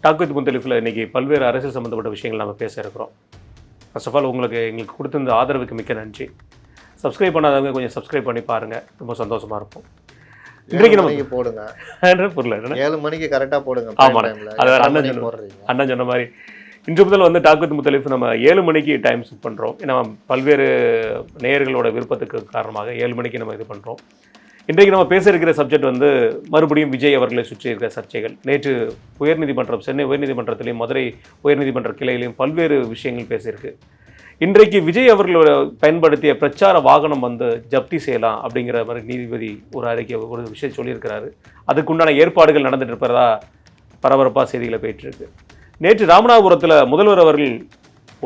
Talk with முத்தலிஃபில் இன்றைக்கி பல்வேறு அரசியல் சம்மந்தப்பட்ட விஷயங்கள் நம்ம பேச இருக்கிறோம். ஃபர்ஸ்ட் ஆஃப் ஆல் எங்களுக்கு கொடுத்திருந்த ஆதரவுக்கு மிக்க நன்றி. சப்ஸ்கிரைப் பண்ணாதவங்க கொஞ்சம் சப்ஸ்கிரைப் பண்ணி பாருங்கள், ரொம்ப சந்தோஷமாக இருக்கும். இன்றைக்கு நம்ம போடுங்க புரியல 7 மணிக்கு கரெக்டாக போடுங்க. ஆமாம், அது அண்ணன் சொன்ன மாதிரி இன்று முதல் டாக் வித் முத்தலிஃப் நம்ம 7 மணிக்கு டைம் செட் பண்ணுறோம். ஏன்னா பல்வேறு நேயர்களோட விருப்பத்துக்கு காரணமாக 7 மணிக்கு நம்ம இது பண்ணுறோம். இன்றைக்கு நம்ம பேச இருக்கிற சப்ஜெக்ட் மறுபடியும் விஜய் அவர்களை சுற்றி இருக்கிற சர்ச்சைகள். நேற்று உயர்நீதிமன்றம், சென்னை உயர்நீதிமன்றத்திலையும் மதுரை உயர்நீதிமன்ற கிளையிலையும் பல்வேறு விஷயங்கள் பேசியிருக்கு. இன்றைக்கு விஜய் அவர்களோட பயன்படுத்திய பிரச்சார வாகனம் ஜப்தி செய்யலாம் அப்படிங்கிற மாதிரி நீதிபதி ஒரு விஷயம் சொல்லியிருக்கிறாரு. அதுக்குண்டான ஏற்பாடுகள் நடந்துட்டு இருப்பதா பரபரப்பாக செய்திகளை போயிட்டுருக்கு. நேற்று ராமநாதபுரத்தில் முதல்வர் அவர்கள்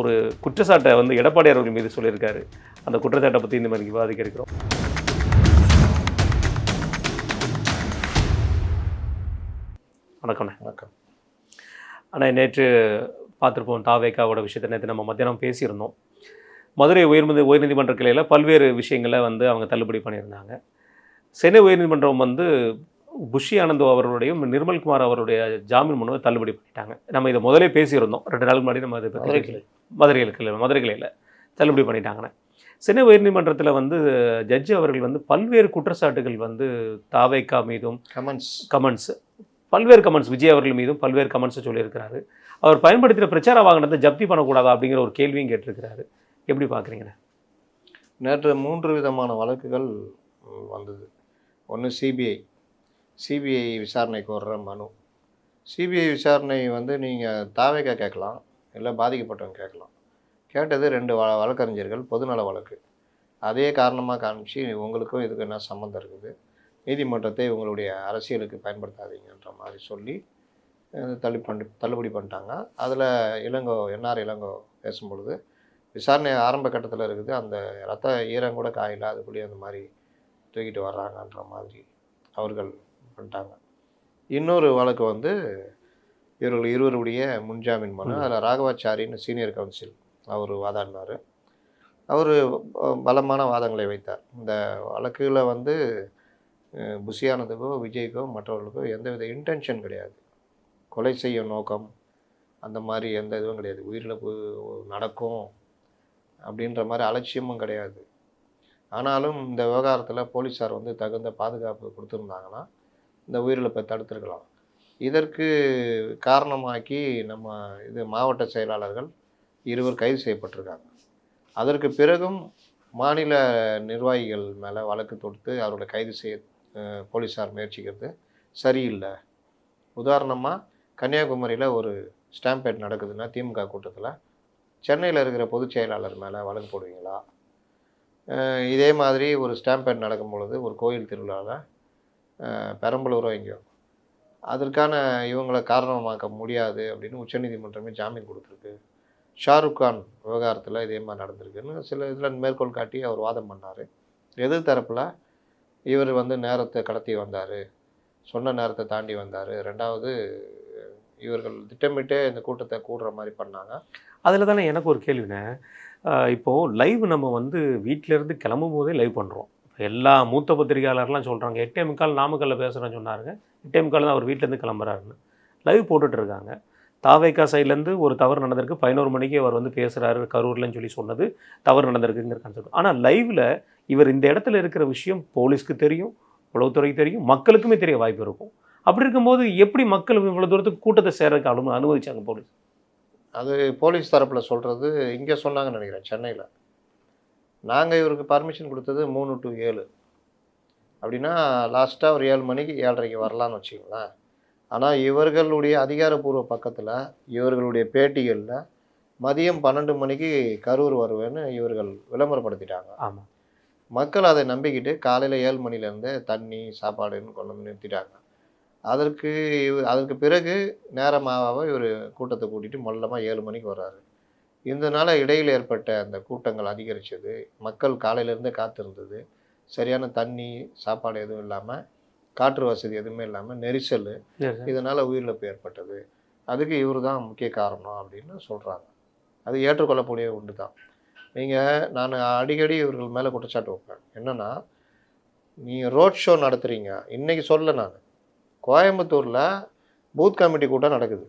ஒரு குற்றச்சாட்டை எடப்பாடி அவர்கள் மீது சொல்லியிருக்காரு. அந்த குற்றச்சாட்டை பற்றி இந்த மாதிரி விவாதிக்க இருக்கிறோம். வணக்கம். ஆனால் நேற்று பார்த்துருப்போம், தாவேக்காவோட விஷயத்தை நேற்று நம்ம மத்தியானம் பேசியிருந்தோம். மதுரை உயர்நீதிமன்ற கிளையில் பல்வேறு விஷயங்களை அவங்க தள்ளுபடி பண்ணியிருந்தாங்க. சென்னை உயர்நீதிமன்றம் புஷி ஆனந்தோ அவர்களுடையும் நிர்மல்குமார் அவருடைய ஜாமீன் மனுவை தள்ளுபடி பண்ணிட்டாங்க. நம்ம இதை முதலே பேசியிருந்தோம், 2 நாள் முன்னாடி. நம்ம இதை மதுரை கிளையில் தள்ளுபடி பண்ணிட்டாங்கன்னு. சென்னை உயர்நீதிமன்றத்தில் ஜட்ஜி அவர்கள் பல்வேறு குற்றச்சாட்டுகள் தாவேக்கா மீதும் கமெண்ட்ஸ் பல்வேறு கமெண்ட்ஸ் விஜய் அவர்கள் மீதும் பல்வேறு கமெண்ட்ஸை சொல்லியிருக்கிறாரு. அவர் பயன்படுத்தின பிரச்சார வாகனத்தை ஜப்தி பண்ணக்கூடாதா அப்படிங்கிற ஒரு கேள்வியும் கேட்டிருக்கிறாரு. எப்படி பார்க்குறீங்கண்ணே? நேற்று 3 விதமான வழக்குகள் வந்தது. ஒன்று சிபிஐ விசாரணைக்கு வர்ற மனு. சிபிஐ விசாரணை நீங்கள் தாவேக்கா கேட்கலாம், இல்லை பாதிக்கப்பட்டவங்க கேட்கலாம். கேட்டது 2 வழக்கறிஞர்கள், பொதுநல வழக்கு. அதே காரணமாக காமிச்சு உங்களுக்கும் இதுக்கு என்ன சம்மந்தம் இருக்குது, நீதிமன்றத்தை உங்களுடைய அரசியலுக்கு பயன்படுத்தாதீங்கன்ற மாதிரி சொல்லி தள்ளுபடி பண்ணிட்டாங்க. அதில் என்ஆர் இளங்கோ பேசும்பொழுது, விசாரணை ஆரம்ப கட்டத்தில் இருக்குது, அந்த ரத்த ஈரம் கூட காயில, அதுக்குள்ளேயே அந்த மாதிரி தூக்கிட்டு வர்றாங்கன்ற மாதிரி அவர்கள் பண்ணிட்டாங்க. இன்னொரு வழக்கு இவர்கள் இருவருடைய முன்ஜாமீன் மனு. அதில் ராகவாச்சாரின்னு சீனியர் கவுன்சில் அவர் வாதாடினார். அவர் பலமான வாதங்களை வைத்தார். இந்த வழக்குகளில் புஷியானதுக்கோ விஜய்க்கோ மற்றவர்களுக்கோ எந்தவித இன்டென்ஷன் கிடையாது, கொலை செய்யும் நோக்கம் அந்த மாதிரி எந்த இதுவும் கிடையாது, உயிரிழப்பு நடக்கும் அப்படின்ற மாதிரி அலட்சியமும் கிடையாது. ஆனாலும் இந்த விவகாரத்தில் போலீஸார் தகுந்த பாதுகாப்பு கொடுத்துருந்தாங்கன்னா இந்த உயிரிழப்பை தடுத்துருக்கலாம். இதற்கு காரணமாக்கி நம்ம மாவட்ட செயலாளர்கள் 2 கைது செய்யப்பட்டிருக்காங்க. அதற்கு பிறகும் மாநில நிர்வாகிகள் மேலே வழக்கு தொடுத்து அவர்களை கைது செய்ய போலீஸார் முயற்சிக்கிறது சரியில்லை. உதாரணமாக கன்னியாகுமரியில் ஒரு ஸ்டாம்பேட் நடக்குதுன்னா திமுக கூட்டத்தில் சென்னையில் இருக்கிற பொதுச் செயலாளர் மேலே வழக்கு போடுவீங்களா? இதே மாதிரி ஒரு ஸ்டாம்பேட் நடக்கும் பொழுது ஒரு கோயில் திருவிழாவில் பெரம்பலூரோ எங்கேயோ அதற்கான இவங்களை காரணமாக்க முடியாது அப்படின்னு உச்சநீதிமன்றமே ஜாமீன் கொடுத்துருக்கு. ஷாருக் கான் விவகாரத்தில் இதே மாதிரி நடந்திருக்குன்னு சில இதில் மேற்கோள் காட்டி அவர் வாதம் பண்ணார். எதிர் தரப்பில் இவர் நேரத்தை கடத்தி வந்தார், சொன்ன நேரத்தை தாண்டி வந்தார், 2வது இவர்கள் திட்டமிட்டே இந்த கூட்டத்தை கூடுற மாதிரி பண்ணாங்க. அதில் தானே எனக்கு ஒரு கேள்விண்ணே. இப்போது லைவ் நம்ம வீட்டிலேருந்து கிளம்பும் போதே லைவ் பண்ணுறோம். எல்லா மூத்த பத்திரிகையாளர்லாம் சொல்கிறாங்க 8:45 நாமக்கல்ல பேசுகிறேன்னு சொன்னாருங்க, 8:45 தான் அவர் வீட்டிலேருந்து கிளம்புறாருன்னு லைவ் போட்டுட்ருக்காங்க. தாவேக்கா சைட்லேருந்து ஒரு தவறு நடந்திருக்கு, 11 மணிக்கு அவர் பேசுகிறாரு கரூர்லன்னு சொல்லி சொன்னது தவறு நடந்திருக்குங்கிற கான்செப்ட். ஆனால் லைவில் இவர் இந்த இடத்துல இருக்கிற விஷயம் போலீஸ்க்கு தெரியும், உளவுத்துறைக்கு தெரியும், மக்களுக்குமே தெரிய வாய்ப்பு இருக்கும். அப்படி இருக்கும்போது எப்படி மக்கள் இவ்வளோ தூரத்துக்கு கூட்டத்தை சேர்றதுக்கு அனுமதிச்சாங்க போலீஸ்? அது போலீஸ் தரப்பில் சொல்கிறது. இங்கே சொன்னாங்கன்னு நினைக்கிறேன் சென்னையில். நாங்கள் இவருக்கு பர்மிஷன் கொடுத்தது 3 to 7 அப்படின்னா லாஸ்ட்டாக ஒரு 7 மணிக்கு 7:30 வரலான்னு வச்சுங்களேன். ஆனால் இவர்களுடைய அதிகாரப்பூர்வ பக்கத்தில் இவர்களுடைய பேட்டிகளில் மதியம் 12 மணிக்கு கரூர் வருவேன்னு இவர்கள் விளம்பரப்படுத்திட்டாங்க. ஆமாம், மக்கள் அதை நம்பிக்கிட்டு காலையில் 7 மணிலேருந்து தண்ணி சாப்பாடுன்னு கொண்டு நிறுத்திட்டாங்க. அதற்கு பிறகு நேரமாக இவர் கூட்டத்தை கூட்டிகிட்டு மொல்லமாக 7 மணிக்கு வர்றாரு. இதனால் இடையில் ஏற்பட்ட அந்த கூட்டங்கள் அதிகரித்தது, மக்கள் காலையிலேருந்தே காத்திருந்தது, சரியான தண்ணி சாப்பாடு எதுவும் இல்லாமல், காற்று வசதி எதுவுமே இல்லாமல் நெரிசல், இதனால் உயிரிழப்பு ஏற்பட்டது. அதுக்கு இவர் தான் முக்கிய காரணம் அப்படின்னு சொல்கிறாங்க. அது ஏற்றுக்கொள்ளக்கூடிய ஒன்று தான். நான் அடிக்கடி இவர்கள் மேலே குற்றச்சாட்டு வைப்பேன். என்னென்னா, நீங்கள் ரோட் ஷோ நடத்துகிறீங்க. இன்றைக்கி சொல்ல நான் கோயம்புத்தூரில் பூத் கமிட்டி கூட்டம் நடக்குது.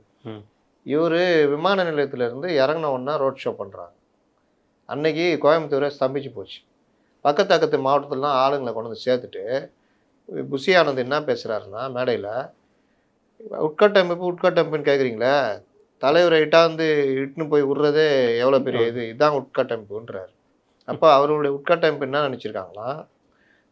இவர் விமான நிலையத்திலேருந்து இறங்கின உடனே ரோட் ஷோ பண்ணுறாங்க. அன்னைக்கு கோயம்புத்தூரை ஸ்தம்பிச்சு போச்சு. பக்கத்து மாவட்டத்திலலாம் ஆளுங்களை கொண்டு வந்து சேர்த்துட்டு புஷி ஆனந்த் என்ன பேசுகிறாருன்னா மேடையில், உட்கட்டமைப்புன்னு கேட்குறீங்களே, தலைவரை இட்டாந்து இட்டுன்னு போய் விட்றதே எவ்வளோ பெரிய இதுதான் உட்கட்டமைப்புன்றார். அப்போ அவருடைய உட்கட்டமைப்பு என்ன நினச்சிருக்காங்களா,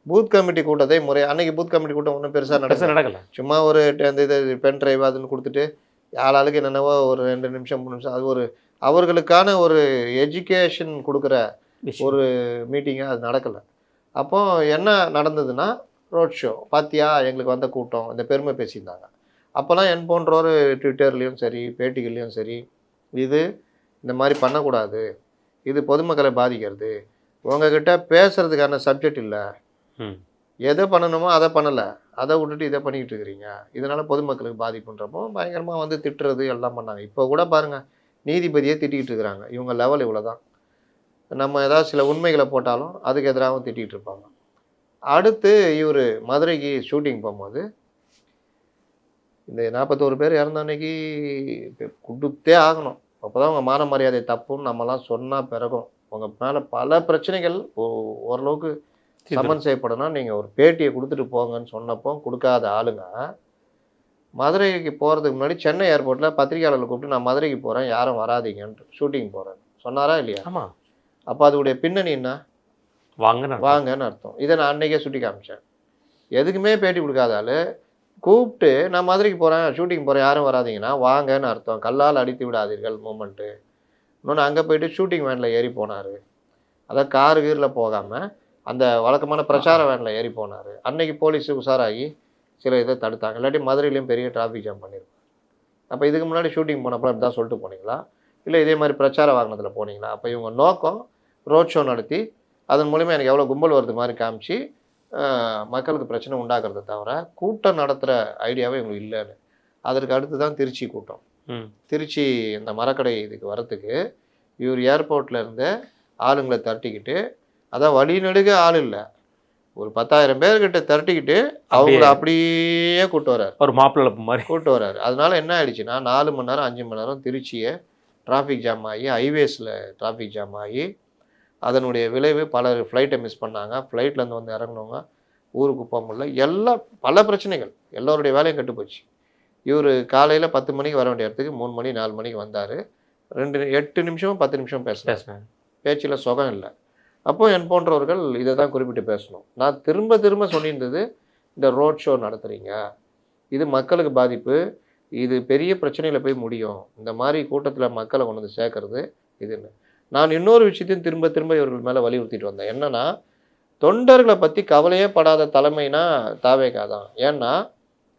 பூத் கமிட்டி கூட்டத்தை அன்னைக்கு பூத் கமிட்டி கூட்டம் ஒன்றும் பெருசாக நடக்கல. சும்மா ஒரு அந்த இது பென் டிரைவ் அதுன்னு கொடுத்துட்டு ஆளாளுக்கு என்னென்னவோ ஒரு 2 நிமிஷம் 3 நிமிஷம், அது ஒரு அவர்களுக்கான ஒரு எஜுகேஷன் கொடுக்குற ஒரு மீட்டிங்காக அது நடக்கலை. அப்போ என்ன நடந்ததுன்னா, ரோட் ஷோ பார்த்தியா எங்களுக்கு வந்த கூட்டம் இந்த பெருமை பேசியிருந்தாங்க. அப்போல்லாம் என் போன்றோர் ட்விட்டர்லேயும் சரி பேட்டிகள்லேயும் சரி, இது இந்த மாதிரி பண்ணக்கூடாது, இது பொதுமக்களை பாதிக்கிறது, உங்ககிட்ட பேசுகிறதுக்கான சப்ஜெக்ட் இல்லை, எதை பண்ணணுமோ அதை பண்ணலை, அதை விட்டுட்டு இதை பண்ணிக்கிட்டு இருக்கிறீங்க, இதனால் பொதுமக்களுக்கு பாதிப்புன்றப்போ பயங்கரமாக வந்து திட்டுறது எல்லாம் பண்ணாங்க. இப்போ கூட பாருங்கள், நீதிபதியே திட்டிகிட்டு இருக்கிறாங்க. இவங்க லெவல் இவ்வளோ தான். நம்ம ஏதாவது சில உண்மைகளை போட்டாலும் அதுக்கு எதிராகவும் திட்டிகிட்டு இருப்பாங்க. அடுத்து இவர் மதுரைக்கு ஷூட்டிங் போகும்போது இந்த 41 பேர் இறந்த அன்னைக்கு கொடுத்தே ஆகணும், அப்போ தான் உங்கள் மான மரியாதை தப்புன்னு நம்மலாம் சொன்னால் பிறகும் உங்கள் மேலே பல பிரச்சனைகள் ஓரளவுக்கு சமன் செய்யப்படணும், நீங்கள் ஒரு பேட்டியை கொடுத்துட்டு போங்கன்னு சொன்னப்போ கொடுக்காத ஆளுங்க மதுரைக்கு போகிறதுக்கு முன்னாடி சென்னை ஏர்போர்ட்டில் பத்திரிகையாளர்களை கூப்பிட்டு நான் மதுரைக்கு போகிறேன் யாரும் வராதிங்கன்ட்டு ஷூட்டிங் போகிறேன் சொன்னாரா இல்லையா? ஆமாம். அப்போ அதோடைய பின்னணி என்ன? வாங்கன்னு அர்த்தம். இதை நான் அன்றைக்கே சுட்டி காமிச்சேன். எதுக்குமே பேட்டி கொடுக்காத ஆள் கூப்பிட்டு நான் மதுரைக்கு போகிறேன் ஷூட்டிங் போகிறேன் யாரும் வராதிங்கன்னா வாங்கன்னு அர்த்தம். கல்லால் அடித்து விடாதீர்கள் மூமெண்ட்டு. இன்னொன்று அங்கே போய்ட்டு ஷூட்டிங் வேனில் ஏறி போனார். அதான் காரு கீரில் போகாமல் அந்த வழக்கமான பிரச்சார வேனில் ஏறி போனார். அன்னைக்கு போலீஸ் உஷாராகி சில இதை தடுத்தாங்க. இல்லாட்டி மதுரையிலையும் பெரிய டிராஃபிக் ஜாம் பண்ணியிருப்பாங்க. அப்போ இதுக்கு முன்னாடி ஷூட்டிங் போனப்போ இப்படி தான் சொல்லிட்டு போனீங்களா, இல்லை இதே மாதிரி பிரச்சார வாகனத்தில் போனீங்களா? அப்போ இவங்க நோக்கம் ரோட் ஷோ நடத்தி அதன் மூலிமா எனக்கு எவ்வளோ கும்பல் வருது மாதிரி காமிச்சு மக்களுக்கு பிரச்சனை உண்டாக்குறத தவிர கூட்டம் நடத்துகிற ஐடியாவே இவங்களுக்கு இல்லைன்னு. அதற்கு அடுத்து தான் திருச்சி கூட்டம். திருச்சி இந்த மரக்கடை இதுக்கு வரத்துக்கு இவர் ஏர்போர்ட்டில் இருந்த ஆளுங்களை திரட்டிக்கிட்டு, அதான் வழிநடுக ஆள் இல்லை, ஒரு 10,000 பேர்கிட்ட திரட்டிக்கிட்டு அவங்கள அப்படியே கூட்டு வர்றாரு. ஒரு மாப்பிள்ளை மாதிரி கூட்டு வர்றாரு. அதனால என்ன ஆயிடுச்சுன்னா 4 மணி நேரம் 5 மணி நேரம் திருச்சியை டிராஃபிக் ஜாம் ஆகி, ஹைவேஸில் டிராஃபிக் ஜாம் ஆகி, அதனுடைய விளைவு பலர் ஃப்ளைட்டை மிஸ் பண்ணாங்க, ஃப்ளைட்லேருந்து வந்து இறங்கினவங்க ஊருக்கு போக முடியல, எல்லாம் பல பிரச்சனைகள், எல்லோருடைய வேலையும் கெட்டு போச்சு. இவர் காலையில் 10 மணிக்கு வர வேண்டிய இடத்துக்கு 3 மணி 4 மணிக்கு வந்தார். 8 நிமிஷம் 10 நிமிஷம் பேசுகிறேன், பேச்சில் சுகம் இல்லை. அப்போ என் போன்றவர்கள் இதை தான் குறிப்பிட்டு பேசணும். நான் திரும்ப சொல்லியிருந்தது, இந்த ரோட் ஷோ நடத்துகிறீங்க, இது மக்களுக்கு பாதிப்பு, இது பெரிய பிரச்சனையில் போய் முடியும், இந்த மாதிரி கூட்டத்தில் மக்களை கொண்டு வந்து சேர்க்கறது இதுன்னு. நான் இன்னொரு விஷயத்தையும் திரும்ப இவர்கள் மேலே வலியுறுத்திட்டு வந்தேன். என்னன்னா, தொண்டர்களை பற்றி கவலையே படாத தலைமைனா தாவேகா தான். ஏன்னா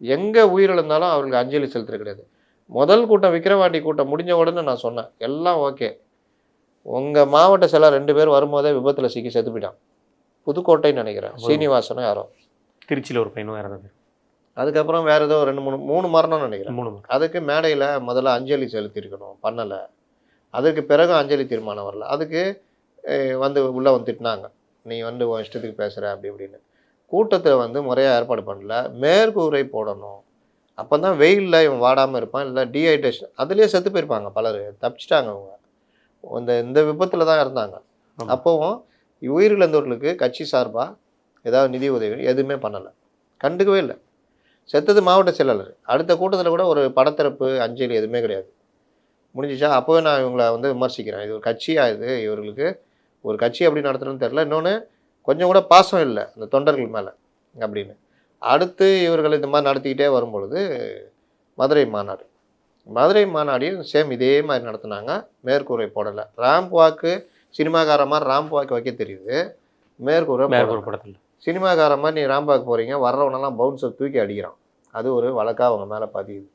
எங்கே உயிரிழந்தாலும் அவர்களுக்கு அஞ்சலி செலுத்துறது கிடையாது. முதல் கூட்டம் விக்கிரவாண்டி கூட்டம் முடிஞ்ச உடனே நான் சொன்னேன், எல்லாம் ஓகே, உங்கள் மாவட்ட செயலர் 2 பேர் வரும்போதே விபத்தில் சிக்கி செத்து போயிட்டான். புதுக்கோட்டைன்னு நினைக்கிறேன், சீனிவாசனும் யாரோ. திருச்சியில் ஒரு பையனும் இறந்தது. அதுக்கப்புறம் வேறு ஏதோ 3 மரணம்னு நினைக்கிறேன். அதுக்கு மேடையில் முதல்ல அஞ்சலி செலுத்தியிருக்கணும், பண்ணலை. அதுக்கு பிறகு அஞ்சலி தீர்மானம் வரல. அதுக்கு வந்து உள்ளே வந்து திட்டினாங்க, நீ வந்து உன் இஷ்டத்துக்கு பேசுகிற அப்படி இப்படின்னு. கூட்டத்தில் வந்து முறையாக ஏற்பாடு பண்ணல, மேற்கூரை போடணும், அப்போ தான் வெயிலில் இவன் வாடாமல் இருப்பான், இல்லை டீஹைட்ரேஷன், அதுலேயே செத்து போயிருப்பாங்க பலர், தப்பிச்சிட்டாங்க அவங்க. இந்த விபத்தில் தான் இருந்தாங்க. அப்போவும் உயிரிழந்தவர்களுக்கு கட்சி சார்பாக ஏதாவது நிதி உதவி எதுவுமே பண்ணலை, கண்டுக்கவே இல்லை. செத்தது மாவட்ட செயலாளர். அடுத்த கூட்டத்தில் கூட ஒரு படத்திறப்பு அஞ்சலி எதுவுமே கிடையாது. முடிஞ்சிச்சா? அப்போவே நான் இவங்களை வந்து விமர்சிக்கிறேன், இது ஒரு கட்சியாக, இது இவர்களுக்கு ஒரு கட்சி எப்படி நடத்துறதுன்னு தெரில, இன்னொன்று கொஞ்சம் கூட பாசம் இல்லை இந்த தொண்டர்கள் மேலே அப்படின்னு. அடுத்து இவர்கள் இந்த மாதிரி நடத்திக்கிட்டே வரும்பொழுது மதுரை மாநாடியும் சேம் இதே மாதிரி நடத்துனாங்க. மேற்கூரை போடலை. ராம்ப் வாக்கு சினிமாக்கார மாதிரி ராம்ப் வாக்கு வைக்க தெரியுது, மேற்கூரை படத்தில் சினிமாக்கார மாதிரி நீ ராம்ப் வாக்கு போகிறீங்க, வர்றவனெல்லாம் பவுன்ஸை தூக்கி அடிக்கிறான், அது ஒரு வழக்காக அவங்க மேலே பதியுது.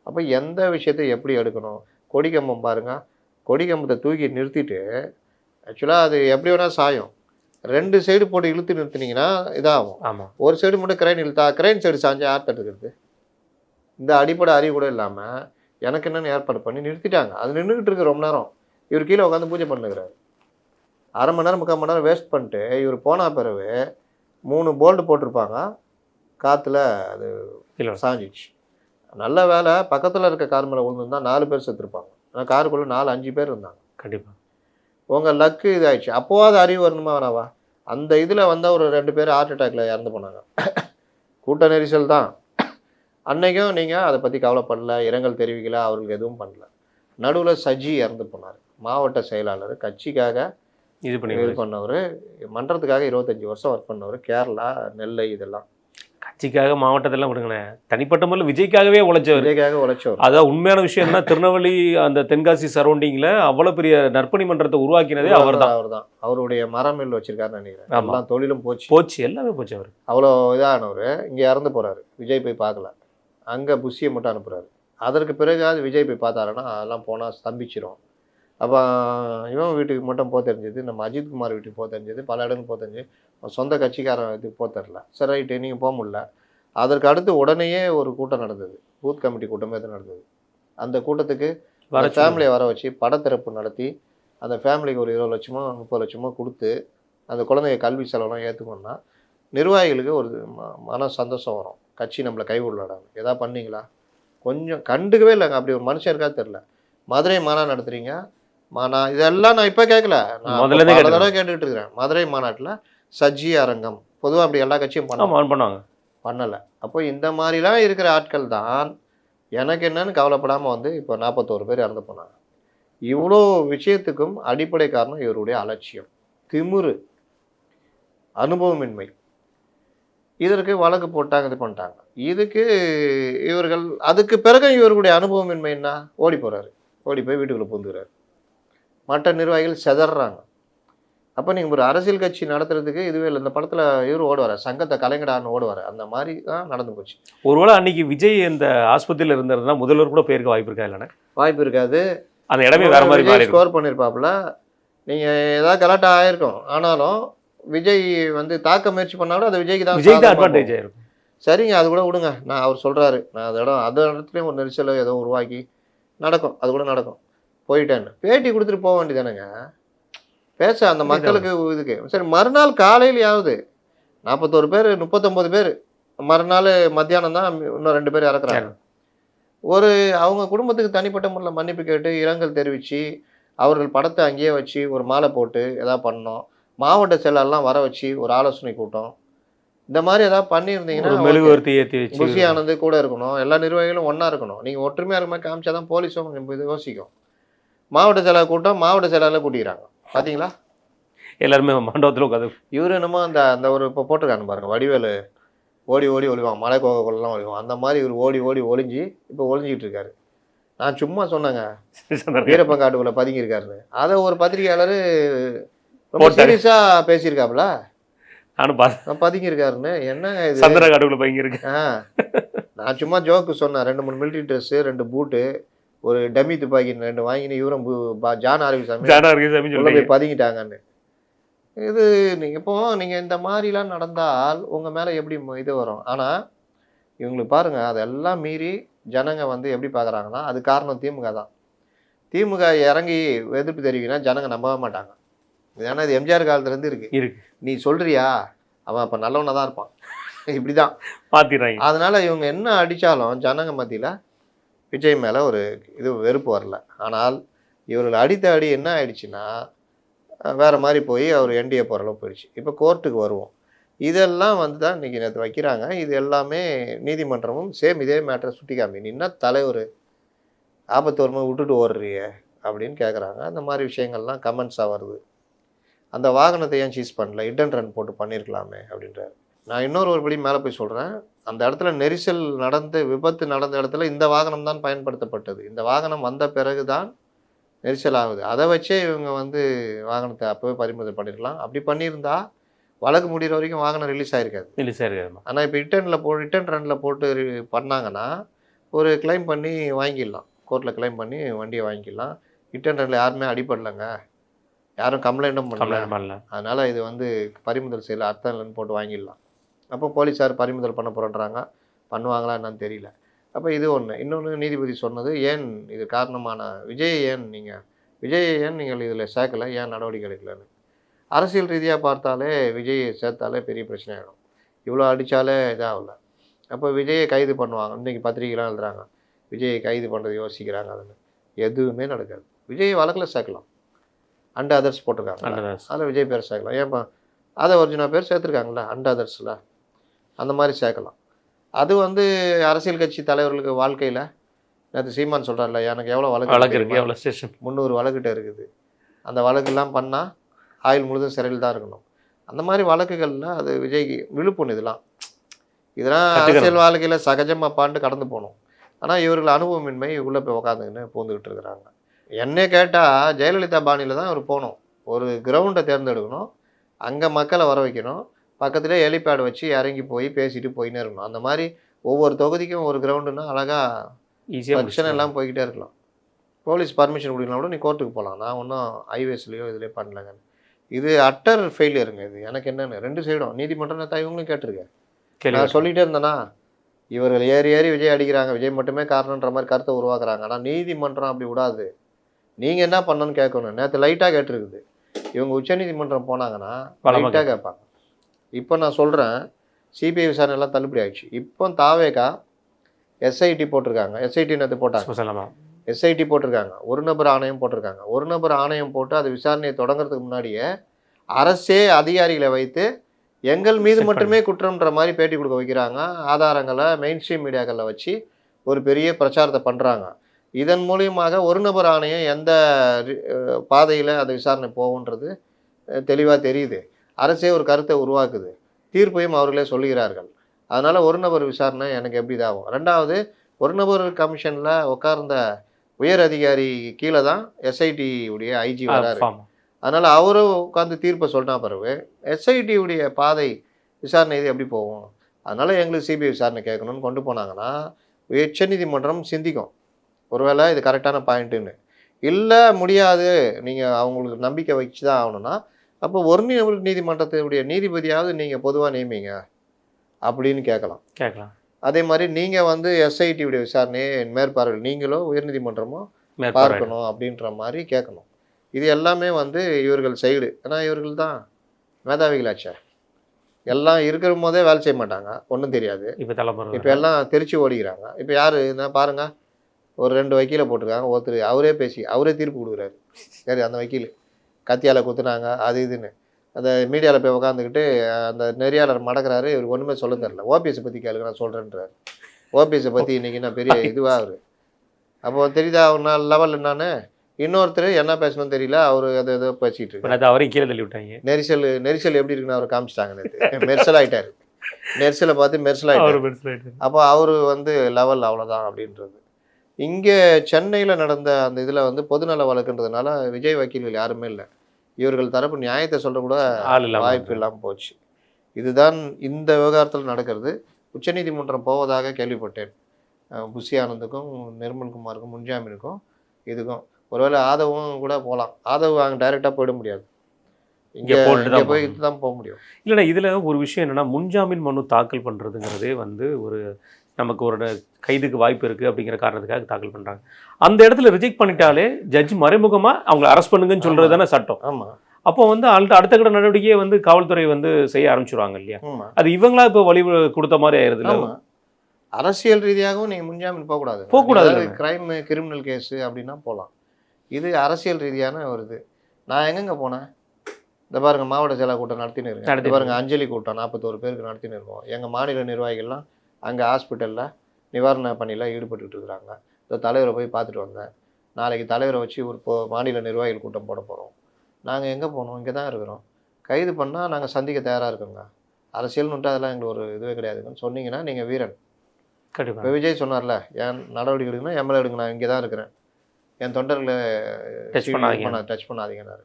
அப்போ எந்த விஷயத்தை எப்படி எடுக்கணும்? கொடிக்கம்பம் பாருங்கள், கொடிக்கம்பத்தை தூக்கி நிறுத்திட்டு ஆக்சுவலாக அது எப்படி வேணால் சாயும், 2 சைடு போட்டு இழுத்து நிறுத்தினீங்கன்னா இதாகும். ஆமாம், ஒரு சைடு மட்டும் கிரைன் இழுத்தா கிரைன் சைடு சாஞ்சு யார் தட்டுக்கிறது? இந்த அடிப்படை அறிவு கூட இல்லாமல் எனக்கு என்னென்னு ஏற்பாடு பண்ணி நிறுத்திட்டாங்க. அது நின்றுக்கிட்டு இருக்கு ரொம்ப நேரம். இவர் கீழே உட்காந்து பூஜை பண்ணுகிறார். அரை மணி நேரம் 3/4 மணி நேரம் வேஸ்ட் பண்ணிட்டு இவர் போன பிறகு 3 போல்டு போட்டிருப்பாங்க, காற்றுல அது சாஞ்சிச்சு. நல்ல வேலை பக்கத்தில் இருக்க கார் மேலே விழுந்துருந்தா 4 பேர் செத்துருப்பாங்க. ஆனால் காருக்குள்ளே 4-5 பேர் இருந்தாங்க. கண்டிப்பாக. உங்கள் லக்கு இதாகிடுச்சு. அப்போவாது அறிவு வரணுமா வேணாவா? அந்த இதில் வந்தால் ஒரு 2 பேர் ஹார்ட் அட்டாக்ல இறந்து போனாங்க. கூட்ட நெரிசல் தான். அன்னைக்கும் நீங்கள் அதை பற்றி கவலைப்படல, இரங்கல் தெரிவிக்கல, அவர்களுக்கு எதுவும் பண்ணல. நடுவில் சஜி இறந்து போனார். மாவட்ட செயலாளர், கட்சிக்காக இது பண்ணவர், மன்றத்துக்காக 25 வருஷம் ஒர்க் பண்ணவர், கேரளா, நெல்லை இதெல்லாம். கட்சிக்காக மாவட்டத்தெல்லாம் விடுங்களே, தனிப்பட்ட முறையில் விஜய்க்காகவே உழைச்சவர். அதான் உண்மையான விஷயம் என்ன, திருநெல்வேலி அந்த தென்காசி சரௌண்டிங்கில் அவ்வளோ பெரிய நற்பணி மன்றத்தை உருவாக்கினதே அவர் தான். அவருடைய மரமில் வச்சிருக்காருன்னு நினைக்கிறேன். எல்லாம் தொழிலும் போச்சு, எல்லாமே போச்சு. அவர் அவ்வளோ இதானவர் இங்கே இறந்து போகிறாரு. விஜய் போய் பார்க்கல, அங்கே புஷியை மட்டும் அனுப்புகிறாரு. அதற்கு பிறகாவது விஜய் போய் பார்த்தாருன்னா அதெல்லாம் போனால் ஸ்தம்பிச்சிடும். அப்போ இவன் வீட்டுக்கு மட்டும் போக தெரிஞ்சது, நம்ம அஜித்குமார் வீட்டுக்கு போக தெரிஞ்சது, பல இடங்களுக்கு போக தெரிஞ்சு, சொந்த கட்சிக்காரன் இதுக்கு போக தெரில. சரி ரைட்டு, நீங்கள் போக முடியல. அதற்கு அடுத்து உடனேயே ஒரு கூட்டம் நடந்தது, பூத் கமிட்டி கூட்டமே தான் நடந்தது. அந்த கூட்டத்துக்கு ஃபேமிலியை வர வச்சு படத்திறப்பு நடத்தி அந்த ஃபேமிலிக்கு ஒரு 20 லட்சமோ 30 லட்சமோ கொடுத்து அந்த குழந்தைய கல்வி செலவெல்லாம் ஏற்றுக்கணும்னா நிர்வாகிகளுக்கு ஒரு மன சந்தோஷம் வரும். கட்சி நம்மளை கைவிடலாடாங்க. எதாவது பண்ணீங்களா? கொஞ்சம் கண்டுக்கவே இல்லைங்க. அப்படி ஒரு மனுஷன் இருக்கா தெரில. மதுரை மாநாடு நடத்துறீங்க. நான் இதெல்லாம் நான் இப்போ கேட்கல, நான் பல தடவை கேட்டுக்கிட்டு இருக்கிறேன். மதுரை மாநாட்டில் சஜ்ஜி அரங்கம் பொதுவாக அப்படி எல்லா கட்சியும் பண்ணலை. அப்போ இந்த மாதிரிலாம் இருக்கிற ஆட்கள் தான் எனக்கு என்னன்னு கவலைப்படாமல் வந்து இப்போ 41 பேர் இறந்து போனாங்க. இவ்வளோ விஷயத்துக்கும் அடிப்படை காரணம் இவருடைய அலட்சியம், திமிரு, அனுபவமின்மை. இதற்கு வழக்கு போட்டாங்க, இது பண்ணிட்டாங்க. இதுக்கு இவர்கள் அதுக்கு பிறகு இவருடைய அனுபவமின்மை என்ன, ஓடி போகிறாரு. ஓடி போய் வீட்டுக்குள்ளே பூந்துக்கிறாரு. மற்ற நிர்வாகிகள் செதறாங்க. அப்போ நீங்கள் ஒரு அரசியல் கட்சி நடத்துறதுக்கு இதுவே இல்லை. இந்த படத்தில் இவர் ஓடுவார், சங்கத்தை கலைஞடான்னு ஓடுவார். அந்த மாதிரி தான் நடந்து போச்சு. ஒருவேளை அன்னைக்கு விஜய் இந்த ஆஸ்பத்திரியில் இருந்ததுன்னா முதல்வர் கூட போயிருக்க வாய்ப்பு இருக்கா? இல்லைன்னா வாய்ப்பு இருக்காது. அந்த இடமே வேற மாதிரி ஸ்கோர் பண்ணியிருப்பாப்புல. நீங்கள் ஏதாவது கலாட்டா ஆயிருக்கும். ஆனாலும் விஜய் வந்து தாக்க முயற்சி பண்ணாலும் அது விஜய்க்கு தான் அட்வான்டேஜ் ஆயிருக்கும். சரிங்க, அது கூட விடுங்க. நான் அவர் சொல்கிறாரு, நான் அந்த இடத்துலையும் ஒரு நெரிசலை ஏதோ உருவாக்கி நடக்கும், அது கூட நடக்கும், போயிட்டேன்னு பேட்டி கொடுத்துட்டு போக வேண்டியதானுங்க. பேச அந்த மக்களுக்கு இதுக்கு சரி. மறுநாள் காலையிலையாவது 41 பேர் 39 பேர், மறுநாள் மத்தியானம் தான் இன்னும் 2 பேர் இறக்குறாங்க. ஒரு அவங்க குடும்பத்துக்கு தனிப்பட்ட முறையில் மன்னிப்பு கேட்டு இரங்கல் தெரிவித்து அவர்கள் படத்தை அங்கேயே வச்சு ஒரு மாலை போட்டு எதாவது பண்ணோம். மாவட்ட செயலாளர்லாம் வர வச்சு ஒரு ஆலோசனை கூட்டம், இந்த மாதிரி ஏதாவது பண்ணியிருந்தீங்கன்னா புஷி ஆனந்து கூட இருக்கணும், எல்லா நிர்வாகிகளும் ஒன்றா இருக்கணும். நீங்கள் ஒற்றுமையாக இருக்க மாதிரி காமிச்சா தான் போலீஸும் இது யோசிக்கும். மாவட்ட செயலாளர் கூட்டம் மாவட்ட செயலாளர் கூட்டிக்கிறாங்க. பார்த்தீங்களா, எல்லாருமே மண்டபத்தில் உட்காந்து இவர் என்னமோ அந்த ஒரு இப்போ போட்டிருக்காங்க பாருங்க, வடிவேலு ஓடி ஓடி ஒளிவான், மலை கோகக்குள்ளெல்லாம் ஒளிவான், அந்த மாதிரி இவர் ஓடி ஓடி ஒளிஞ்சு இப்போ ஒளிஞ்சிக்கிட்டு இருக்காரு. நான் சும்மா சொன்னேங்க வீரப்பங்காட்டுக்குள்ளே பதுங்கியிருக்காருன்னு. அதை ஒரு பத்திரிகையாளர் ரொம்ப சீரியஸாக பேசியிருக்காப்புல. நானும் பதுங்கியிருக்காருன்னு. என்னங்க இது, சந்திரகாட்டுக்குள்ளே பதுங்கியிருக்கு. நான் சும்மா ஜோக்கு சொன்னேன். 2-3 மிலிட்ரி ட்ரெஸ்ஸு, 2 பூட்டு, ஒரு டம்மி துப்பாக்கி 2 வாங்கினு இவரும் ஜான் ஆரோக்கியசாமி போய் பதுங்கிட்டாங்கன்னு. இது நீங்கள் இந்த மாதிரிலாம் நடந்தால் உங்கள் மேலே எப்படி இது வரும்? ஆனால் இவங்களுக்கு பாருங்கள், அதெல்லாம் மீறி ஜனங்க வந்து எப்படி பார்க்குறாங்கன்னா அது காரணம் திமுக தான். திமுக இறங்கி எதிர்ப்பு தெரிவிக்கனா ஜனங்க நம்பவே மாட்டாங்க. ஏன்னா இது எம்ஜிஆர் காலத்துலேருந்து இருக்கு. நீ சொல்கிறியா, அவன் அப்போ நல்லவனாக தான் இருப்பான், இப்படி தான் பார்த்துறாங்க. அதனால் இவங்க என்ன அடித்தாலும் ஜனங்க மத்தியில் விஜய் மேலே ஒரு இது வெறுப்பு வரல. ஆனால் இவர்கள் அடித்த அடி என்ன ஆயிடுச்சுன்னா வேறு மாதிரி போய் அவர் என்டிஏ போகிற அளவு போயிடுச்சு. இப்போ கோர்ட்டுக்கு வருவோம். இதெல்லாம் வந்து தான் இன்றைக்கி நேற்று வைக்கிறாங்க. இது எல்லாமே நீதிமன்றமும் சேம் இதே மேட்டரை சுட்டி காமி, நீ என்ன தலைவர் ஆபத்து வரும்போது விட்டுட்டு ஓடுறிய அப்படின்னு கேட்குறாங்க. அந்த மாதிரி விஷயங்கள்லாம் கமெண்ட்ஸாக வருது. அந்த வாகனத்தை ஏன் சீஸ் பண்ணல, ஹிட் அண்ட் ரன் போட்டு பண்ணியிருக்கலாமே அப்படின்றாரு. நான் ஒரு படி மேலே போய் சொல்கிறேன், அந்த இடத்துல நெரிசல் நடந்து விபத்து நடந்த இடத்துல இந்த வாகனம் தான் பயன்படுத்தப்பட்டது. இந்த வாகனம் வந்த பிறகு தான் நெரிசல் ஆகுது. அதை வச்சே இவங்க வந்து வாகனத்தை அப்போவே பறிமுதல் பண்ணியிருக்கலாம். அப்படி பண்ணியிருந்தா வழக்கு முடிகிற வரைக்கும் வாகனம் ரிலீஸ் ஆகிருக்காது. ஆனால் இப்போ ஹிட் அண்ட் ரன்னில் போட்டு பண்ணாங்கன்னா ஒரு கிளைம் பண்ணி வாங்கிடலாம், கோர்ட்டில் கிளைம் பண்ணி வண்டியை வாங்கிடலாம். ஹிட் அண்ட் ரன்னில் யாருமே அடிப்படலைங்க, யாரும் கம்ப்ளைண்ட்டும் பண்ணல, அதனால் இது வந்து பறிமுதல் செய்யல, அர்த்தம் இல்லைன்னு போட்டு வாங்கிடலாம். அப்போ போலீஸார் பறிமுதல் பண்ண போகிறேன்றாங்க, பண்ணுவாங்களா என்னன்னு தெரியல. அப்போ இது ஒன்று. இன்னொன்று, நீதிபதி சொன்னது ஏன் இது காரணமான விஜயை ஏன் நீங்கள் இதில் சேர்க்கலை, ஏன் நடவடிக்கை எடுக்கலன்னு. அரசியல் ரீதியாக பார்த்தாலே விஜயை சேர்த்தாலே பெரிய பிரச்சனை ஆகிடும். இவ்வளோ அடித்தாலே இதாகல. அப்போ விஜயை கைது பண்ணுவாங்க. இன்றைக்கி பத்திரிகைலாம் எழுதுறாங்க, விஜயை கைது பண்ணுறது யோசிக்கிறாங்க. அதுன்னு எதுவுமே நடக்காது. விஜய் வழக்கில் சேர்க்கலாம். அண்ட் அதர்ஸ் போட்டிருக்காங்க, அதில் விஜய் பேர் சேர்க்கலாம். ஏன்ப்பா அதை ஒரிஜினல் பேர் சேர்த்துருக்காங்களா அண்ட் அதர்ஸில், அந்த மாதிரி சேர்க்கலாம். அது வந்து அரசியல் கட்சி தலைவர்களுக்கு வாழ்க்கையில் நேற்று சீமான் சொல்கிறார்ல, எனக்கு எவ்வளோ வழக்கு இருக்குது, எவ்வளோ ஸ்டேஷன் 300 வழக்கிட்ட இருக்குது. அந்த வழக்கெல்லாம் பண்ணால் ஆயுள் முழுதும் சிறையில் தான் இருக்கணும். அந்த மாதிரி வழக்குகளில் அது விஜய்க்கு விழுப்புண். இதெல்லாம் அரசியல் வாழ்க்கையில் சகஜமாக பாண்டு கடந்து போகணும். ஆனால் இவர்கள் அனுபவமின்மை உள்ளே போய் உக்காந்துக்கின்னு பூந்துக்கிட்டு இருக்கிறாங்க. என்னை கேட்டால் ஜெயலலிதா பாணியில் தான் அவர் போகணும். ஒரு கிரவுண்டை தேர்ந்தெடுக்கணும், அங்கே மக்களை வர வைக்கணும், பக்கத்துலேயே ஹெலிபேட் வச்சு இறங்கி போய் பேசிட்டு போயின்னே இருக்கணும். அந்த மாதிரி ஒவ்வொரு தொகுதிக்கும் ஒரு கிரவுண்டுன்னா அழகாக ஈஸியாக பிரச்சனை எல்லாம் போய்கிட்டே இருக்கலாம். போலீஸ் பர்மிஷன் கொடுக்கலாம் கூட நீ கோர்ட்டுக்கு போகலாம். நான் ஒன்றும் ஹைவேஸ்லையோ இதுலேயே பண்ணலங்க. இது அட்டர் ஃபெயிலியருங்க. இது எனக்கு என்னென்னு 2 சைடும் நீதிமன்றம் நான் இவங்களும் கேட்டிருக்கேன். நான் சொல்லிகிட்டே இருந்தேன்னா இவர்கள் ஏறி ஏறி விஜய் அடிக்கிறாங்க, விஜய் மட்டுமே காரணன்ற மாதிரி கருத்தை உருவாக்குறாங்க. ஆனால் நீதிமன்றம் அப்படி விடாது. நீங்கள் என்ன பண்ணணும்னு கேட்கணும். நேற்று லைட்டாக கேட்டிருக்குது. இவங்க உச்சநீதிமன்றம் போனாங்கன்னா லைட்டாக கேட்பாங்க. இப்போ நான் சொல்கிறேன், சிபிஐ விசாரணை எல்லாம் தள்ளுபடி ஆயிடுச்சு. இப்போ தாவேகா எஸ்ஐடி போட்டிருக்காங்க. எஸ்ஐடி நேற்று போட்டாங்க, எஸ்ஐடி போட்டிருக்காங்க, ஒரு நபர் ஆணையம் போட்டிருக்காங்க. ஒரு நபர் ஆணையம் போட்டு அது விசாரணையை தொடங்குறதுக்கு முன்னாடியே அரசே அதிகாரிகளை வைத்து எங்கள் மீது மட்டுமே குற்றம்ன்ற மாதிரி பேட்டி கொடுக்க வைக்கிறாங்க. ஆதாரங்களை மெயின் ஸ்ட்ரீம் மீடியாக்களில் வச்சு ஒரு பெரிய பிரச்சாரத்தை பண்ணுறாங்க. இதன் மூலியமாக ஒரு நபர் ஆணையம் எந்த பாதையில் அந்த விசாரணை போகுன்றது தெளிவாக தெரியுது. அரசே ஒரு கருத்தை உருவாக்குது, தீர்ப்பையும் அவர்களே சொல்லுகிறார்கள். அதனால் ஒரு நபர் விசாரணை எனக்கு எப்படி இதாகும். 2வது, ஒரு நபர் கமிஷனில் உட்கார்ந்த உயர் அதிகாரி கீழே தான் எஸ்ஐடி உடைய ஐஜி வராரு. அதனால் அவரும் உட்காந்து தீர்ப்பை சொன்னா பிறகு எஸ்ஐடியுடைய பாதை விசாரணை இது எப்படி போகும். அதனால் எங்களுக்கு சிபிஐ விசாரணை கேட்கணும்னு கொண்டு போனாங்கன்னா உச்சநீதிமன்றம் சிந்திக்கும், ஒருவேளை இது கரெக்டான பாயிண்ட்டுன்னு. இல்லை முடியாது, நீங்கள் அவங்களுக்கு நம்பிக்கை வச்சு தான் ஆகணும்னா அப்போ ஒரு நீதிமன்றத்தினுடைய நீதிபதியாவது நீங்கள் பொதுவாக நியமிங்க அப்படின்னு கேட்கலாம். அதே மாதிரி நீங்கள் வந்து எஸ்ஐடியுடைய விசாரணையை மேற்பார்வை நீங்களோ உயர்நீதிமன்றமோ பார்க்கணும் அப்படின்ற மாதிரி கேட்கணும். இது எல்லாமே வந்து இவர்கள் சைடு. ஏன்னா இவர்கள் தான் மேதாவிகளாச்சே, எல்லாம் இருக்கிற போதே வேலை செய்ய மாட்டாங்க, ஒன்றும் தெரியாது. இப்போ எல்லாம் தெரிச்சு ஓடிக்கிறாங்க. இப்போ யார் என்ன பாருங்கள், ஒரு 2 வக்கீலை போட்டிருக்காங்க. ஒருத்தர் அவரே பேசி அவரே தீர்ப்பு கொடுக்குறாரு. சரி, அந்த வக்கீல் கத்தியால் குத்துனாங்க அது இதுன்னு அந்த மீடியாவில் போய் உட்காந்துக்கிட்டு அந்த நெறியாளர் மடக்கிறாரு. இவருக்கு ஒன்றுமே சொல்ல தரல. ஓபிஎஸை பற்றி கேளுங்க நான் சொல்கிறேன்றார். ஓபிஎஸை பற்றி இன்றைக்கி நான் பெரிய இதுவாக அவர் அப்போ தெரியுதா ஒரு நாள் லெவல் என்னான்னு. இன்னொருத்தர் என்ன பேசணும்னு தெரியல, அவர் அதை ஏதோ பேசிகிட்டு இருக்கு. அவரையும் கீழே தள்ளி விட்டாங்க. நெரிசல் எப்படி இருக்குன்னு அவர் காமிச்சிட்டாங்க. நேற்று மெர்சல் ஆகிட்டார். நெரிசலை பார்த்து மெர்சல் ஆகிட்டார். அப்போ அவர் வந்து லெவல் அவ்வளோதான் அப்படின்றது. இங்கே சென்னையில் நடந்த அந்த இதில் வந்து பொதுநல வழக்குன்றதுனால விஜய் வக்கீல்கள் யாருமே இல்லை. இவர்கள் தரப்பு நியாயத்தை சொல்ல கூட வாய்ப்பு இல்லாமல் போச்சு. இதுதான் இந்த விவகாரத்தில் நடக்கிறது. உச்சநீதிமன்றம் போவதாக கேள்விப்பட்டேன். புஷி ஆனந்துக்கும் நிர்மல்குமாருக்கும் முன்ஜாமீனுக்கும் இதுக்கும். ஒருவேளை ஆதவும் கூட போகலாம். ஆதவ் அங்கே டைரெக்டாக போயிட முடியாது, இங்கே போயிட்டு தான் போக முடியும். இல்லைன்னா இதில் ஒரு விஷயம் என்னென்னா, முன்ஜாமீன் மனு தாக்கல் பண்ணுறதுங்கிறதே வந்து ஒரு நமக்கு ஒரு கைதுக்கு வாய்ப்பு இருக்குது அப்படிங்கிற காரணத்துக்காக தாக்கல் பண்ணுறாங்க. அந்த இடத்துல ரிஜெக்ட் பண்ணிட்டாலே ஜட்ஜ் மறைமுகமாக அவங்களை அரெஸ்ட் பண்ணுங்கன்னு சொல்கிறது தானே சட்டம். ஆமாம். அப்போ வந்து அடுத்த கட்ட நடவடிக்கையை வந்து காவல்துறை வந்து செய்ய ஆரம்பிச்சுருவாங்க இல்லையா? அது இவங்களா இப்போ வழி கொடுத்த மாதிரி ஆயிடுது. அரசியல் ரீதியாகவும் நீங்கள் முன்ஜாமீன் போகக்கூடாது. கிரைம் கிரிமினல் கேஸு அப்படின்னா போகலாம். இது அரசியல் ரீதியான ஒரு இது. நான் எங்கெங்கே போனேன், இந்த பாருங்க மாவட்ட செயலர் கூட்டம் நடத்தின்னு இருக்கேன். இந்த பாருங்க அஞ்சலி கூட்டம் 41 பேருக்கு நடத்தின்னு இருக்கோம். எங்கள் மாநில நிர்வாகிகள்லாம் அங்கே ஹாஸ்பிட்டலில் நிவாரண பணியில் ஈடுபட்டுக்கிட்டு இருக்கிறாங்க. இந்த தலைவரை போய் பார்த்துட்டு வந்தேன். நாளைக்கு தலைவரை வச்சு ஒரு மாநில நிர்வாகிகள் கூட்டம் போட போகிறோம். நாங்கள் எங்கே போனோம், இங்கே தான் இருக்கிறோம். கைது பண்ணால் நாங்கள் சந்திக்க தயாராக இருக்கோங்க. அரசியல்னுட்டு அதெல்லாம் எங்களுக்கு ஒரு இதுவே கிடையாதுன்னு சொன்னீங்கன்னா நீங்கள் வீரன். இப்போ விஜய் சொன்னார்ல, என் நடவடிக்கை எடுக்கணும், எம்எல்ஏ எடுங்க, நான் இங்கே தான் இருக்கிறேன், என் தொண்டர்களை டச் பண்ணாதீங்கன்னாரு.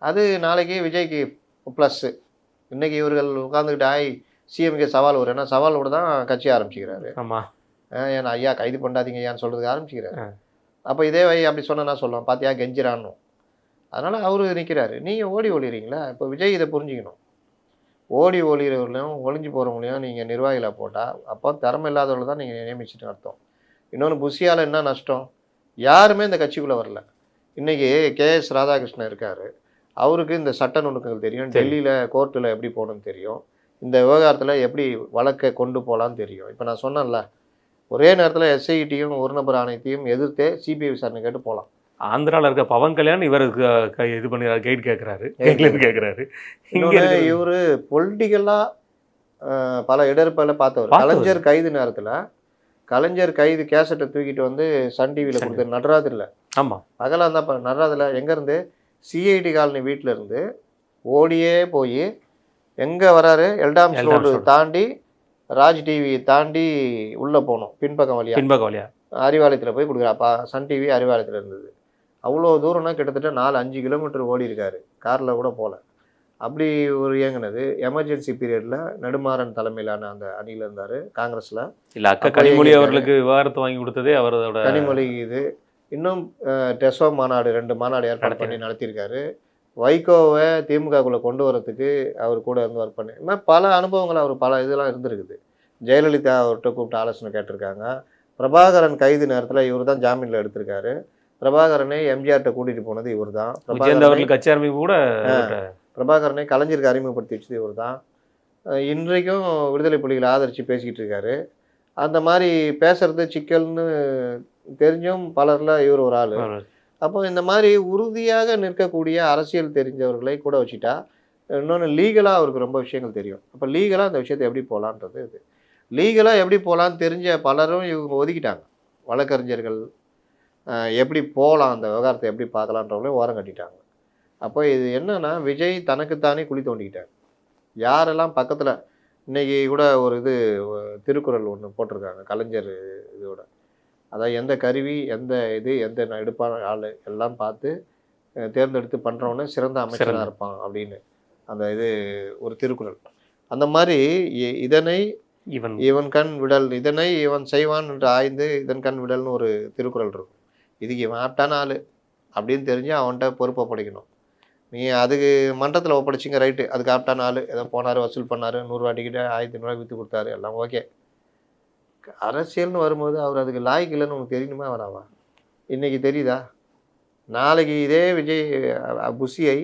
அது நாளைக்கு விஜய்க்கு ப்ளஸ்ஸு. இன்றைக்கி இவர்கள் உட்காந்துக்கிட்டு சிஎம்கே சவால் வரும். ஏன்னா சவாலோடு தான் கட்சி ஆரம்பிச்சுக்கிறாரு. ஆமாம், ஏன்னா ஐயா கைது பண்ணாதீங்க ஐயான்னு சொல்கிறதுக்கு ஆரம்பிச்சுக்கிறாரு. அப்போ இதே அப்படி சொன்னா சொல்லுவோம், பார்த்தியா கெஞ்சிரான்னு. அதனால் அவர் நிற்கிறாரு. நீங்கள் ஓடி ஒளிறீங்களா? இப்போ விஜய் இதை புரிஞ்சுக்கணும். ஓடி ஒளிகிறவர்களையும் ஒளிஞ்சு போகிறவங்களையும் நீங்கள் நிர்வாகிகளை போட்டால் அப்போ திறமை இல்லாதவர்கள் தான் நீங்கள் நியமிச்சுட்டு அர்த்தம். இன்னொன்று புஷியால் என்ன நஷ்டம், யாருமே இந்த கட்சிக்குள்ளே வரல. இன்றைக்கி KS ராதாகிருஷ்ணன் இருக்கார், அவருக்கு இந்த சட்ட நுணுக்கங்கள் தெரியும், டெல்லியில் கோர்ட்டில் எப்படி போகணும்னு தெரியும், இந்த விவகாரத்தில் எப்படி வழக்கை கொண்டு போகலான்னு தெரியும். இப்போ நான் சொன்னேன்ல, ஒரே நேரத்தில் எஸ்ஐடியும் ஒரு நபர் ஆணையத்தையும் எதிர்த்தே சிபிஐ விசாரணை கேட்டு போகலாம். ஆந்திராவில் இருக்க பவன் கல்யாண் இவருக்கு இது பண்ணி கைடு கேட்குறாரு, கேட்குறாரு. இங்கே இவர் பொலிட்டிக்கலாக பல இடர்பால பார்த்தவர். கலைஞர் கைது நேரத்தில் கலைஞர் கைது கேசட்டை தூக்கிட்டு வந்து சன் டிவியில் கொடுத்த நடராஜில். ஆமாம், பகலாக இருந்தால் நடராஜில் எங்கேருந்து சிஐடி காலனி வீட்டில் இருந்து ஓடியே போய் எங்கே வராரு, எல்டாம்ஸ் ரோடு தாண்டி ராஜ் டிவி தாண்டி உள்ளே போகணும், பின்பக்கம் வழியாக அறிவாலயத்தில் போய் கொடுக்குறா. சன் டிவி அறிவாலயத்தில் இருந்தது. அவ்வளோ தூரம்னா கிட்டத்தட்ட 4-5 கிலோமீட்டர் ஓடி இருக்காரு, காரில் கூட போகல. அப்படி ஒரு இயங்குனது. எமர்ஜென்சி பீரியடில் நெடுமாறன் தலைமையிலான அந்த அணியில் இருந்தார் காங்கிரஸில். இல்லை, அக்கா கனிமொழி அவர்களுக்கு விவாகரத்து வாங்கி கொடுத்ததே அவரோட. கனிமொழி இது இன்னும் டெசோ மாநாடு 2 மாநாடு ஏற்பாடு பண்ணி நடத்தியிருக்காரு. வைகோவை திமுகக்குள்ளே கொண்டு வரத்துக்கு அவர் கூட இருந்து ஒர்க் பண்ணி, இந்த மாதிரி பல அனுபவங்கள் அவர் பல இதெல்லாம் இருந்திருக்குது. ஜெயலலிதா அவர்கிட்ட கூப்பிட்டு ஆலோசனை கேட்டிருக்காங்க. பிரபாகரன் கைது நேரத்தில் இவர் தான் ஜாமீனில் எடுத்திருக்காரு. பிரபாகரனை எம்ஜிஆர்கிட்ட கூட்டிகிட்டு போனது இவர் தான். கட்சி அறிமுகம் கூட பிரபாகரனை கலைஞருக்கு அறிமுகப்படுத்தி வச்சது இவர் தான். இன்றைக்கும் விடுதலை புலிகளை ஆதரித்து பேசிக்கிட்டு இருக்காரு. அந்த மாதிரி பேசுறது சிக்கல்னு தெரிஞ்சும் பலரில் இவர் ஒரு ஆள். அப்போ இந்த மாதிரி உறுதியாக நிற்கக்கூடிய அரசியல் தெரிஞ்சவர்களை கூட வச்சுட்டா, இன்னொன்று லீகலாக அவருக்கு ரொம்ப விஷயங்கள் தெரியும். அப்போ லீகலாக அந்த விஷயத்தை எப்படி போகலான்றது இது. லீகலாக எப்படி போகலான்னு தெரிஞ்ச பலரும் இவங்க ஒதுக்கிட்டாங்க. வழக்கறிஞர்கள் எப்படி போகலாம், அந்த விவகாரத்தை எப்படி பார்க்கலான்றவங்களையும் ஓரம் கட்டிட்டாங்க. அப்போ இது என்னன்னா, விஜய் தனக்குத்தானே குழி தோண்டிக்கிட்டார். யாரெல்லாம் பக்கத்தில் இன்றைக்கி கூட ஒரு இது திருக்குறள் ஒன்று போட்டிருக்காங்க கலைஞர் இதோட. அதாவது எந்த கருவி எந்த இது எந்த எடுப்பான ஆள் எல்லாம் பார்த்து தேர்ந்தெடுத்து பண்ணுறவனே சிறந்த அமைச்சராக இருப்பான் அப்படின்னு அந்த இது ஒரு திருக்குறள். அந்த மாதிரி இதனை இவன் கண் விடல், இதனை இவன் செய்வான் என்று ஆய்ந்து இதன் கண் விடல்னு ஒரு திருக்குறள் இருக்கும். இதுக்கு இவன் ஆப்டான ஆள் அப்படின்னு தெரிஞ்சு அவன்கிட்ட பொறுப்பை படைக்கணும். நீ அதுக்கு மன்றத்தில் ஒப்படைச்சிங்க, ரைட்டு, அதுக்கு ஆப்டான ஆள், ஏதோ போனார், வசூல் பண்ணார், 100 ரூபா டிக்கெட்டு 1500 விற்று கொடுத்தாரு, எல்லாம் ஓகே. அரசியல்னு வரும்போது அவர் அதுக்கு லாய்க்கு இல்லைன்னு உனக்கு தெரியணுமா வராவா? இன்றைக்கி தெரியுதா? நாளைக்கு இதே விஜய் புஷியை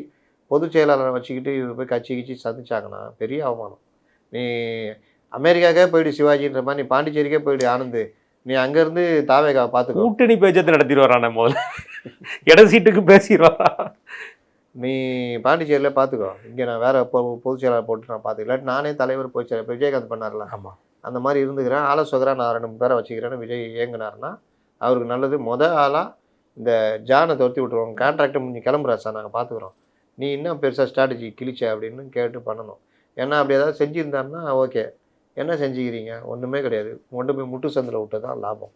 பொதுச் செயலாளரை வச்சுக்கிட்டு இவர் போய் கட்சி சந்திச்சாங்கன்னா பெரிய அவமானம். நீ அமெரிக்காக்கே போயிடு சிவாஜின்ற மாதிரி, நீ பாண்டிச்சேரிக்கே போயிடு ஆனந்து, நீ அங்கேருந்து தாவேகா பார்த்து கூட்டணி பேச்சத்தை நடத்திடுவாரான முதல்ல இட சீட்டுக்கு பேசிடுவாரா? நீ பாண்டிச்சேரியில் பார்த்துக்கோ, இங்கே நான் வேறு பொதுச் செயலாளர் போட்டு நான் பார்த்துக்கல, இல்லாட்டி நானே தலைவர் பொதுச் செயலாளர் விஜயகாந்த் பண்ணார்ல, ஆமாம், அந்த மாதிரி இருந்துக்கிறேன், ஆலோசகராக நான் 2 பேரை வச்சுக்கிறேன்னு விஜய் இயங்குனாருன்னா அவருக்கு நல்லது. ஆளாக இந்த ஜானை துரத்தி விட்டுருவோம், கான்ட்ராக்டை முடிஞ்சு கிளம்புறா சார், நாங்கள் பார்த்துக்குறோம், நீ இன்னும் பெருசாக ஸ்ட்ராட்டஜி கிழிச்ச அப்படின்னு கேட்டு பண்ணணும். ஏன்னா அப்படி ஏதாவது செஞ்சுருந்தாருன்னா ஓகே, என்ன செஞ்சுக்கிறீங்க, ஒன்றுமே கிடையாது, கொண்டு போய் முட்டு சந்தில் விட்டு தான் லாபம்.